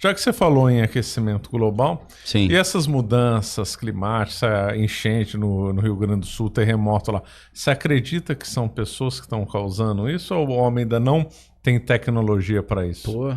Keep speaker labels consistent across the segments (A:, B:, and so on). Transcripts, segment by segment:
A: Já que você falou em aquecimento global,
B: Sim.
A: E essas mudanças climáticas, essa enchente no Rio Grande do Sul, terremoto lá, você acredita que são pessoas que estão causando isso ou o homem ainda não tem tecnologia para isso?
B: Pô.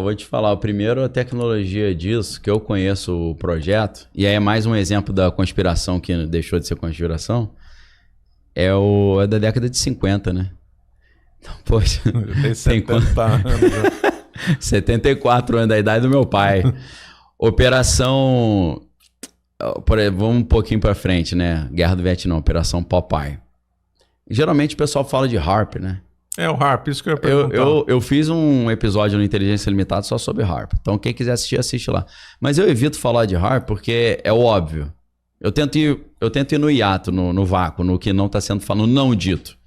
B: Vou te falar, primeiro a tecnologia disso, que eu conheço o projeto, e aí é mais um exemplo da conspiração que deixou de ser conspiração, é da década de 50, né? Então, poxa,
A: Tem 70 anos.
B: 74 anos da idade do meu pai. Operação... Vamos um pouquinho pra frente, né? Guerra do Vietnã, Operação Popeye. Geralmente o pessoal fala de HARP, né?
A: O HARP, isso que eu ia perguntar.
B: Eu fiz um episódio no Inteligência Limitada só sobre HARP. Então quem quiser assistir, assiste lá. Mas eu evito falar de HARP porque é óbvio. Eu tento ir no hiato, no vácuo, no que não está sendo falado, não dito.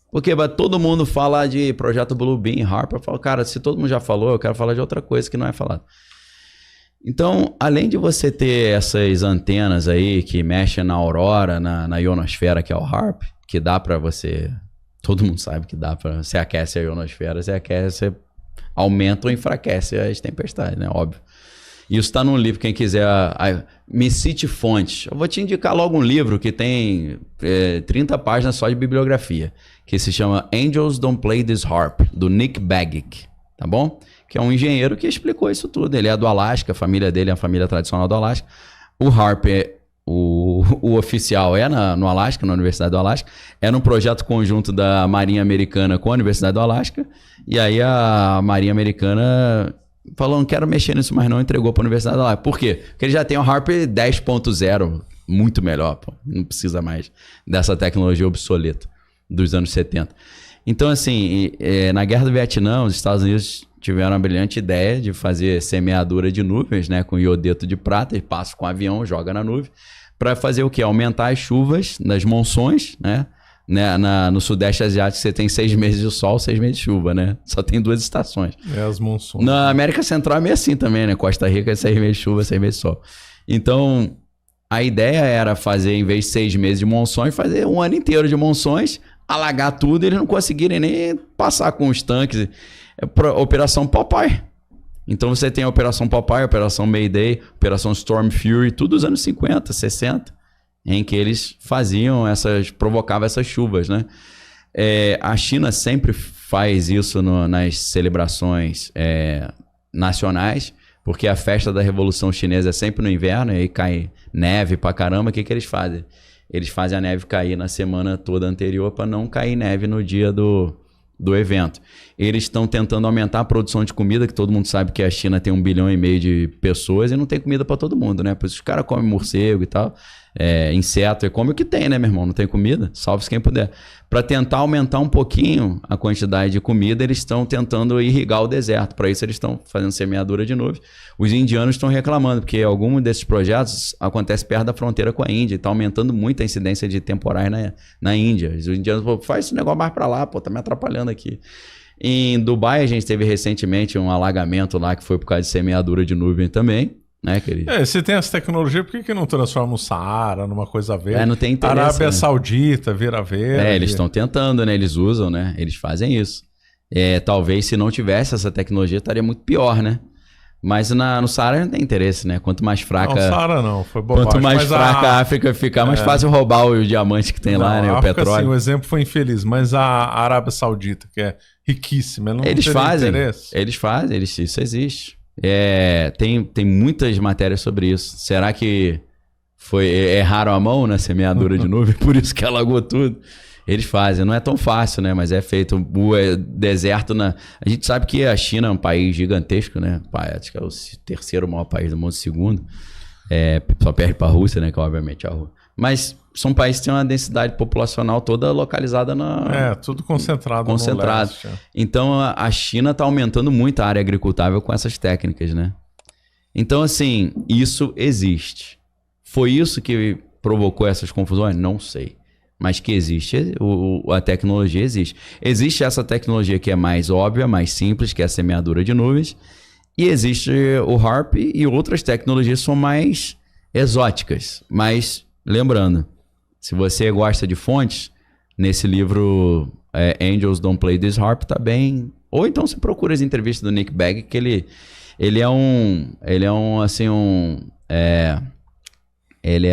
B: Porque todo mundo fala de projeto Bluebeam, HARP. Eu falo, cara, se todo mundo já falou, eu quero falar de outra coisa que não é falado. Então, além de você ter essas antenas aí que mexem na aurora, na ionosfera, que é o HARP, que dá para você... Todo mundo sabe que dá para... Você aquece a ionosfera, você aumenta ou enfraquece as tempestades, né? Óbvio. Isso está num livro, quem quiser... Me cite fontes. Eu vou te indicar logo um livro que tem 30 páginas só de bibliografia, que se chama Angels Don't Play This Harp, do Nick Baggick, tá bom? Que é um engenheiro que explicou isso tudo. Ele é do Alasca, a família dele é a família tradicional do Alasca. O HARP o oficial no Alasca, na Universidade do Alasca. Era um projeto conjunto da Marinha Americana com a Universidade do Alasca. E aí a Marinha Americana falou, não quero mexer nisso mais não, entregou para a Universidade do Alasca. Por quê? Porque ele já tem o HARP 10.0, muito melhor. Pô. Não precisa mais dessa tecnologia obsoleta dos anos 70. Então, assim, na Guerra do Vietnã, os Estados Unidos tiveram a brilhante ideia de fazer semeadura de nuvens, né, com iodeto de prata, e passa com o avião, joga na nuvem, para fazer o quê? Aumentar as chuvas nas monções, né? No Sudeste Asiático você tem 6 meses de sol, 6 meses de chuva, né? Só tem 2 estações.
A: As monções.
B: Na América Central é meio assim também, né? Costa Rica é 6 meses de chuva, 6 meses de sol. Então, a ideia era fazer, em vez de 6 meses de monções, fazer um ano inteiro de monções, alagar tudo e eles não conseguirem nem passar com os tanques. Operação Popeye. Então você tem a Operação Popeye, a Operação Mayday, a Operação Storm Fury, tudo dos anos 50, 60, em que eles provocavam essas chuvas, né? A China sempre faz isso nas celebrações nacionais, porque a festa da Revolução Chinesa é sempre no inverno, e aí cai neve pra caramba. O que eles fazem? Eles fazem a neve cair na semana toda anterior para não cair neve no dia do evento. Eles estão tentando aumentar a produção de comida, que todo mundo sabe que a China tem 1,5 bilhão de pessoas e não tem comida para todo mundo, né? Por isso os caras comem morcego e tal, inseto, e come o que tem, né, meu irmão? Não tem comida? Salve-se quem puder. Para tentar aumentar um pouquinho a quantidade de comida, eles estão tentando irrigar o deserto. Para isso, eles estão fazendo semeadura de nuvem. Os indianos estão reclamando, porque algum desses projetos acontece perto da fronteira com a Índia, e está aumentando muito a incidência de temporais na Índia. Os indianos falam, faz esse negócio mais para lá, pô, tá me atrapalhando aqui. Em Dubai, a gente teve recentemente um alagamento lá, que foi por causa de semeadura de nuvem também, né, querido?
A: Se tem essa tecnologia, por que não transforma o Saara numa coisa verde?
B: Não tem interesse.
A: Arábia Saudita vira verde.
B: Eles estão tentando, né? Eles usam, né? Eles fazem isso. Talvez se não tivesse essa tecnologia, estaria muito pior, né? Mas no Saara não tem interesse, né? Quanto mais fraca...
A: Não, Saara não, foi bobagem.
B: Quanto mais fraca a África ficar, mais fácil roubar o diamante que tem lá, né? O petróleo.
A: Sim, o exemplo foi infeliz, mas a Arábia Saudita, que é riquíssima, ela não tem interesse.
B: Eles fazem, isso existe. Tem muitas matérias sobre isso. Será que erraram a mão na semeadura de nuvem, por isso que alagou tudo? Eles fazem, não é tão fácil, né? Mas é feito o deserto A gente sabe que a China é um país gigantesco, né? Acho que é o terceiro maior país do mundo, segundo. Só perde para a Rússia, né? Que obviamente é a Rússia. Mas são países que têm uma densidade populacional toda localizada
A: tudo concentrado.
B: No leste. Então a China está aumentando muito a área agricultável com essas técnicas, né? Então, assim, isso existe. Foi isso que provocou essas confusões? Não sei. Mas que existe, a tecnologia existe. Existe essa tecnologia que é mais óbvia, mais simples, que é a semeadura de nuvens. E existe o HARP e outras tecnologias que são mais exóticas. Mas, lembrando, se você gosta de fontes, nesse livro Angels Don't Play This HARP, tá bem Ou então você procura as entrevistas do Nick Begg, que ele é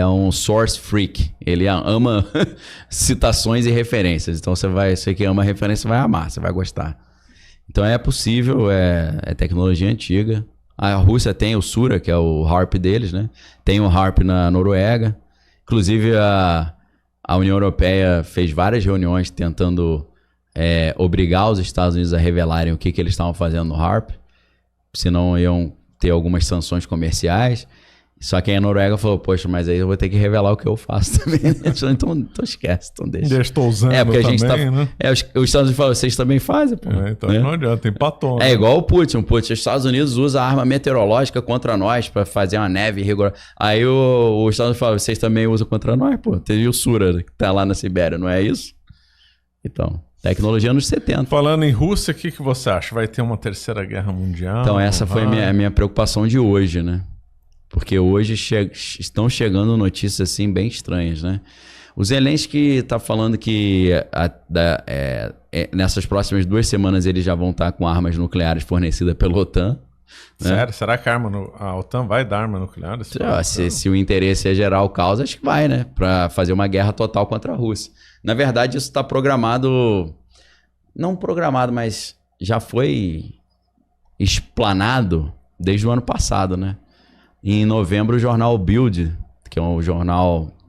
B: um source freak. Ele ama citações e referências. Então você que ama referência vai amar, você vai gostar. Então é possível, é tecnologia antiga. A Rússia tem o Sura, que é o HARP deles, né? Tem o HARP na Noruega. Inclusive a União Europeia fez várias reuniões tentando obrigar os Estados Unidos a revelarem o que eles estavam fazendo no HARP. Senão iam ter algumas sanções comerciais. Só que aí a Noruega falou, poxa, mas aí eu vou ter que revelar o que eu faço também. Então esquece, então deixa.
A: Eu estou usando
B: porque a gente
A: também, né?
B: Os Estados Unidos falam, vocês também fazem, pô.
A: Então não adianta, empatou.
B: É igual o Putin. Os Estados Unidos usam arma meteorológica contra nós para fazer uma neve rigorosa. Aí os Estados Unidos falam, vocês também usam contra nós, pô. Teve o Sura, que tá lá na Sibéria, não é isso? Então, tecnologia nos 70.
A: Falando em Rússia, o que você acha? Vai ter uma terceira guerra mundial?
B: Então, essa foi a minha preocupação de hoje, né? Porque hoje estão chegando notícias assim bem estranhas, né? O Zelensky está falando que nessas próximas 2 semanas eles já vão estar com armas nucleares fornecidas pela OTAN. Né?
A: Sério? Será que a OTAN vai dar arma nuclear?
B: Se o interesse é gerar o caos, acho que vai, né? Para fazer uma guerra total contra a Rússia. Na verdade, isso está programado... Não programado, mas já foi explanado desde o ano passado, né? Em novembro, o jornal Bild, que é o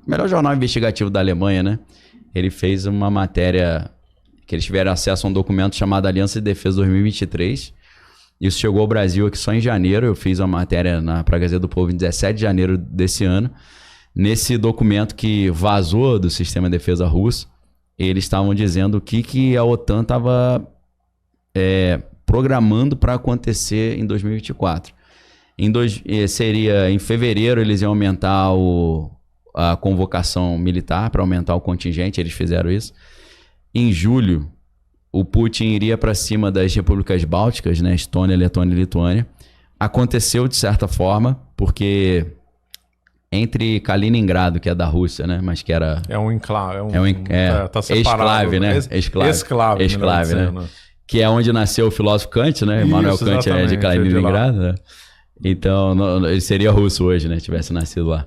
B: melhor jornal investigativo da Alemanha, né? Ele fez uma matéria que eles tiveram acesso a um documento chamado Aliança de Defesa 2023. Isso chegou ao Brasil aqui só em janeiro. Eu fiz uma matéria para a Gazeta do Povo em 17 de janeiro desse ano. Nesse documento que vazou do sistema de defesa russo, eles estavam dizendo o que a OTAN estava programando para acontecer em 2024. Seria em fevereiro eles iam aumentar a convocação militar para aumentar o contingente, eles fizeram isso. Em julho, o Putin iria para cima das repúblicas bálticas, né? Estônia, Letônia e Lituânia. Aconteceu de certa forma, porque entre Kaliningrado, que é da Rússia, né? Mas que era...
A: É um enclave.
B: Tá separado. Exclave, né? Exclave, né? Que é onde nasceu o filósofo Kant, né? Immanuel Kant é de Kaliningrado, né? Então, ele seria russo hoje, né? Tivesse nascido lá.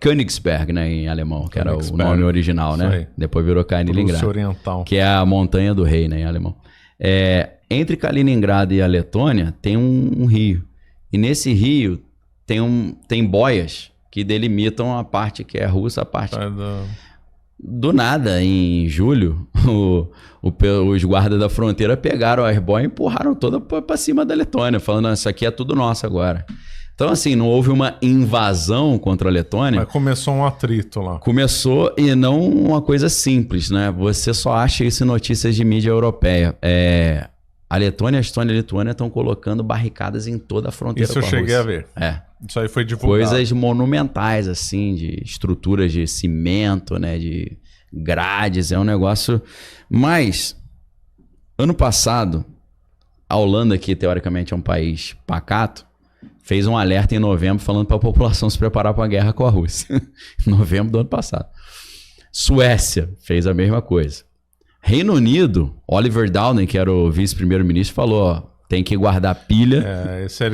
B: Königsberg, né? Em alemão, que era o nome original, né? Depois virou Kaliningrado.
A: Oriental.
B: Que é a montanha do rei, né? Em alemão. Entre Kaliningrado e a Letônia tem um rio. E nesse rio tem boias que delimitam a parte que é russa, a parte... Do nada, em julho, os guardas da fronteira pegaram as boias e empurraram toda para cima da Letônia, falando, isso aqui é tudo nosso agora. Então, assim, não houve uma invasão contra a Letônia.
A: Mas começou um atrito lá.
B: Começou, e não uma coisa simples, né? Você só acha isso em notícias de mídia europeia. A Letônia, a Estônia e a Lituânia estão colocando barricadas em toda a fronteira com a Rússia.
A: Isso eu cheguei a ver. Isso aí foi divulgado.
B: Coisas monumentais, assim, de estruturas de cimento, né? De grades, é um negócio... Mas, ano passado, a Holanda, que teoricamente é um país pacato, fez um alerta em novembro falando para a população se preparar para a guerra com a Rússia. Em novembro do ano passado. Suécia fez a mesma coisa. Reino Unido, Oliver Downing, que era o vice-primeiro-ministro, falou, ó, tem que guardar pilha.
A: Esse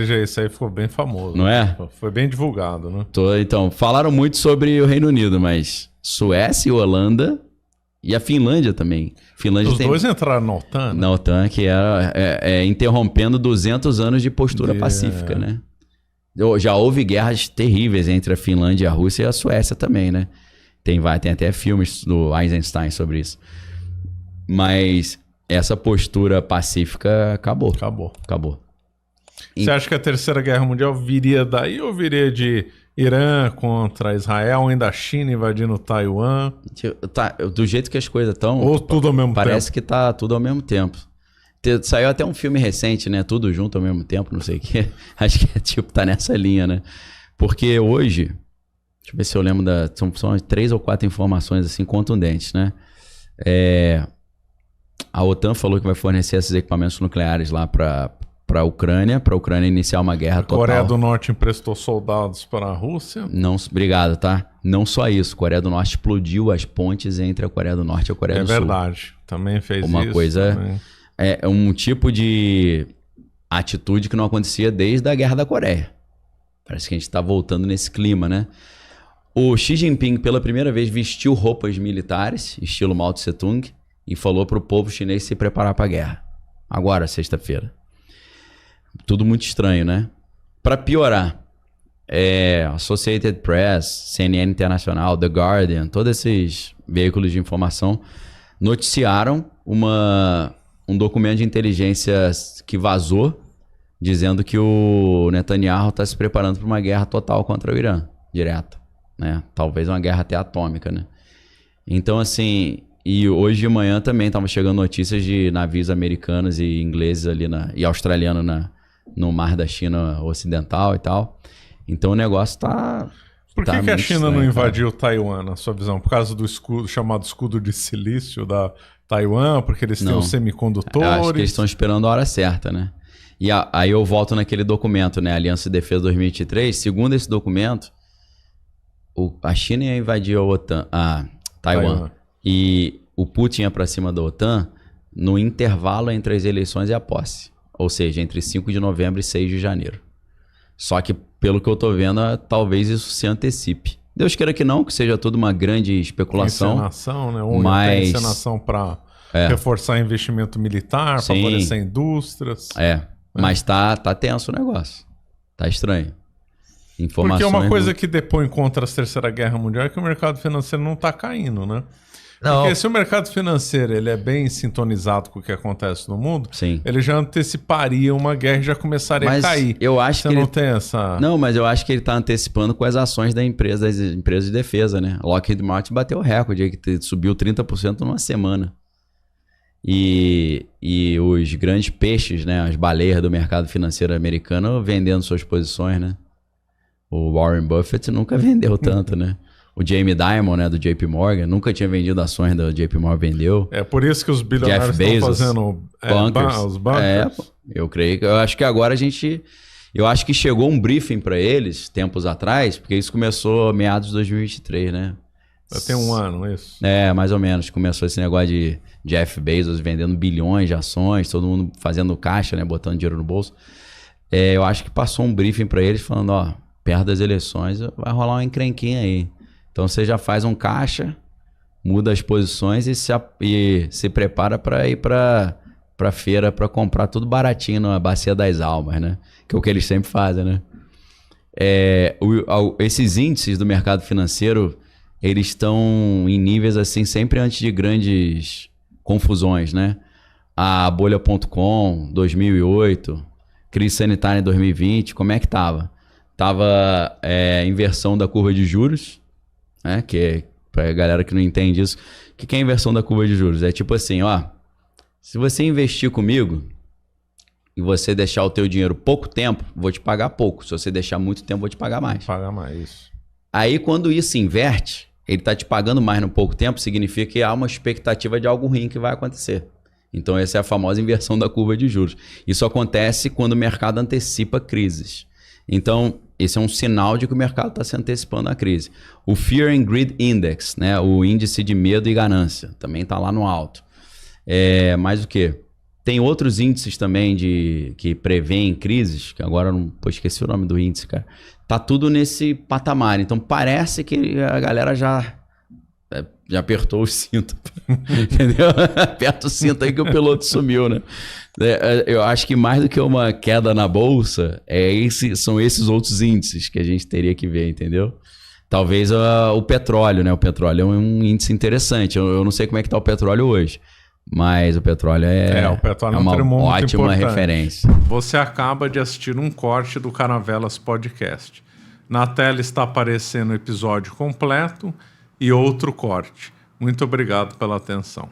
A: aí ficou bem famoso.
B: Não é?
A: Foi bem divulgado, né?
B: Então, falaram muito sobre o Reino Unido, mas Suécia e Holanda e a Finlândia também.
A: Os dois entraram na OTAN, né?
B: Na OTAN, que era interrompendo 200 anos de postura pacífica, né? Já houve guerras terríveis entre a Finlândia e a Rússia e a Suécia também, né? Tem até filmes do Eisenstein sobre isso. Mas essa postura pacífica acabou. Você acha que a Terceira Guerra Mundial viria daí ou viria de Irã contra Israel, ou ainda a China invadindo Taiwan? Do jeito que as coisas estão...
A: Ou tudo ao mesmo tempo?
B: Parece que tá tudo ao mesmo tempo. Saiu até um filme recente, né? Tudo junto ao mesmo tempo, não sei o quê. Acho que tá nessa linha, né? Porque hoje... Deixa eu ver se eu lembro são 3 ou 4 informações assim contundentes, né? A OTAN falou que vai fornecer esses equipamentos nucleares lá para a Ucrânia iniciar uma guerra total.
A: A Coreia do Norte emprestou soldados para a Rússia?
B: Não, obrigado, tá? Não só isso. A Coreia do Norte explodiu as pontes entre a Coreia do Norte e a Coreia do Sul.
A: É verdade. Também fez
B: uma
A: isso.
B: Coisa...
A: Também.
B: É um tipo de atitude que não acontecia desde a Guerra da Coreia. Parece que a gente está voltando nesse clima, né? O Xi Jinping, pela primeira vez, vestiu roupas militares, estilo Mao Tse Tung, e falou para o povo chinês se preparar para a guerra. Agora, sexta-feira. Tudo muito estranho, né? Para piorar, Associated Press, CNN Internacional, The Guardian, todos esses veículos de informação noticiaram um documento de inteligência que vazou, dizendo que o Netanyahu está se preparando para uma guerra total contra o Irã, direta, né? Talvez uma guerra até atômica, né? Então, assim, e hoje de manhã também estavam chegando notícias de navios americanos e ingleses ali e australianos no mar da China Ocidental e tal. Então o negócio tá...
A: Por que a China não invadiu Taiwan, na sua visão? Por causa do escudo, chamado escudo de silício da Taiwan? Porque eles têm os semicondutores?
B: Eu acho que eles estão esperando a hora certa, né? E aí eu volto naquele documento, né? Aliança de Defesa 2023. Segundo esse documento, a China ia invadir a Taiwan. E o Putin ia para cima da OTAN no intervalo entre as eleições e a posse. Ou seja, entre 5 de novembro e 6 de janeiro. Só que, pelo que eu tô vendo, talvez isso se antecipe. Deus queira que não, que seja tudo uma grande especulação.
A: Encenação, né? Mas... encenação para reforçar investimento militar, favorecer indústrias.
B: Mas tá tenso o negócio. Tá estranho.
A: Porque é uma coisa que depõe contra a Terceira Guerra Mundial é que o mercado financeiro não tá caindo, né? Porque se o mercado financeiro ele é bem sintonizado com o que acontece no mundo, ele já anteciparia uma guerra e já começaria a cair.
B: Eu acho
A: Você não tem essa...
B: Não, mas eu acho que ele está antecipando com as ações das empresas de defesa, né? Lockheed Martin bateu o recorde, que subiu 30% numa semana. E os grandes peixes, né? As baleias do mercado financeiro americano vendendo suas posições, né? O Warren Buffett nunca vendeu tanto, né? O Jamie Dimon, né, do JP Morgan, nunca tinha vendido ações do JP Morgan, vendeu.
A: É por isso que os bilionários estão fazendo os bunkers.
B: Eu acho que agora eu acho que chegou um briefing para eles, tempos atrás, porque isso começou meados de 2023, né?
A: Já tem um ano isso.
B: Mais ou menos. Começou esse negócio de Jeff Bezos vendendo bilhões de ações, todo mundo fazendo caixa, né, botando dinheiro no bolso. Eu acho que passou um briefing para eles falando, perto das eleições vai rolar uma encrenquinha aí. Então você já faz um caixa, muda as posições e se prepara para ir para feira para comprar tudo baratinho na Bacia das Almas, né? Que é o que eles sempre fazem, né? Esses índices do mercado financeiro, eles estão em níveis assim sempre antes de grandes confusões, né? A bolha.com, 2008, crise sanitária em 2020, como é que tava? Tava inversão da curva de juros, né? Que pra galera que não entende isso, o que é a inversão da curva de juros? É tipo assim, se você investir comigo e você deixar o teu dinheiro pouco tempo, vou te pagar pouco. Se você deixar muito tempo, vou te pagar mais.
A: Pagar mais, isso.
B: Aí quando isso inverte, ele tá te pagando mais no pouco tempo, significa que há uma expectativa de algo ruim que vai acontecer. Então essa é a famosa inversão da curva de juros. Isso acontece quando o mercado antecipa crises. Então, esse é um sinal de que o mercado está se antecipando à crise. O Fear and Greed Index, né? O índice de medo e ganância, também está lá no alto. Mas o quê? Tem outros índices também que prevêem crises, que agora eu não esqueci o nome do índice, cara. Tá tudo nesse patamar. Então parece que a galera já apertou o cinto. Entendeu? Aperta o cinto aí que o piloto sumiu, né? Eu acho que mais do que uma queda na bolsa, são esses outros índices que a gente teria que ver, entendeu? Talvez o petróleo, né? O petróleo é um índice interessante. Eu não sei como é que tá o petróleo hoje, mas o petróleo
A: é
B: uma ótima referência.
A: Você acaba de assistir um corte do Caravelas Podcast. Na tela está aparecendo o episódio completo e outro corte. Muito obrigado pela atenção.